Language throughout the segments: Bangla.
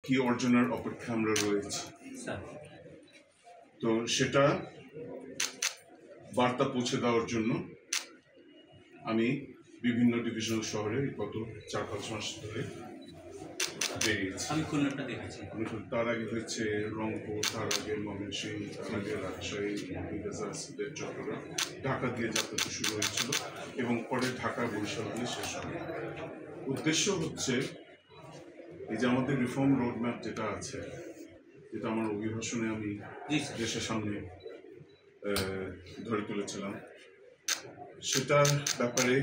কি অর্জনের অপেক্ষা আমরা রয়েছি। তো সেটা বার্তা পৌঁছে দেওয়ার জন্য আমি বিভিন্ন ডিভিশনাল শহরে গত 4-5 মাস ধরে বেরিয়েছি। তার আগে হচ্ছে রংপুর, তার আগে ময়মনসিংহ, তার আগে রাজশাহী, চট্টগ্রাম, ঢাকা দিয়ে যাত্রাটি শুরু হয়েছিল এবং পরে ঢাকা বরিশাল দিয়ে শেষ হয়। উদ্দেশ্য হচ্ছে এই যে আমাদের রিফর্ম রোডম্যাপ যেটা আছে, যেটা আমার অভিভাষণে আমি দেশের সামনে ধরে তুলেছিলাম, সেটার ব্যাপারে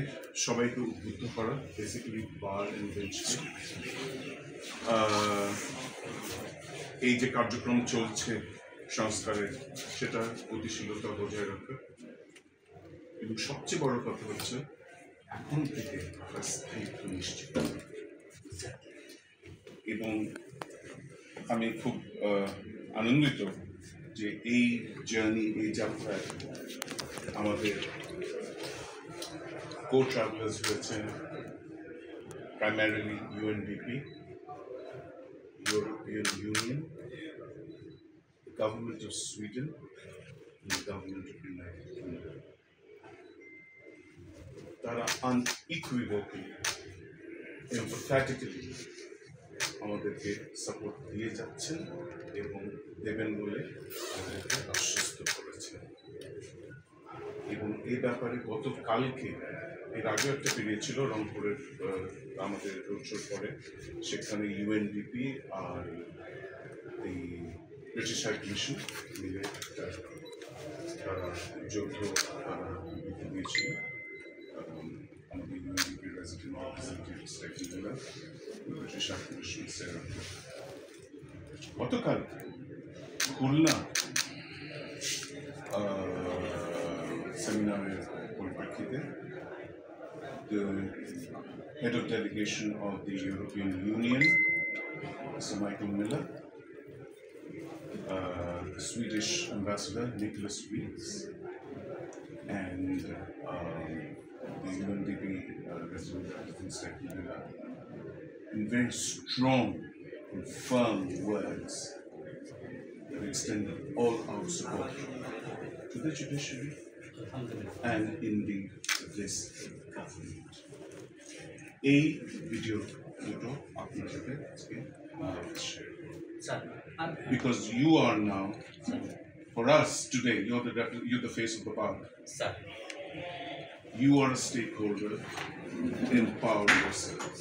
সবাইকে উদ্বুদ্ধ করা, বেসিক্যালি বার অ্যান্ড বেঞ্চকে। এই যে কার্যক্রম চলছে সংস্কারের, সেটা গতিশীলতা বজায় রাখা এবং সবচেয়ে বড় কথা হচ্ছে এখন থেকে স্থায়িত্ব নিশ্চিত। এবং আমি খুব আনন্দিত যে এই জার্নি, এই যাত্রায় আমাদের co-travelers হয়েছেন primarily UNDP, European Union, the government of Sweden, and the government of the United Kingdom. তারা unequivocally, emphatically আমাদেরকে সাপোর্ট দিয়ে যাচ্ছেন এবং দেবেন বলে আমাদেরকে আশ্বস্ত করেছেন। এবং এই ব্যাপারে গতকালকে, এর আগে একটা পেরিয়েছিল রংপুরের আমাদের রোড শোর পরে, সেখানে ইউএনডিপি আর এই ব্রিটিশ হাই কমিশন মিলে তারা যৌথ বিবৃতি দিয়েছিল। আমাদের ইউএনডিপির রেজিডেন্ট রিপ্রেজেন্টেটিভ স্টেফিনা, ব্রিটিশ হাই কমিশন সেরা। গতকাল খুলনা সেমিনারের পরিপ্রেক্ষিতে the head of delegation of the European Union, Mr. Michael Miller, the Swedish ambassador Nicholas Weeks, and the UNDP resident Stefan Miller, in very strong and firm words, that extended all our support to the judiciary and indeed this government. A video duto apnar sathe ajke share, because you are now, for us today, you're the face of the park. You are a stakeholder. Empower yourselves.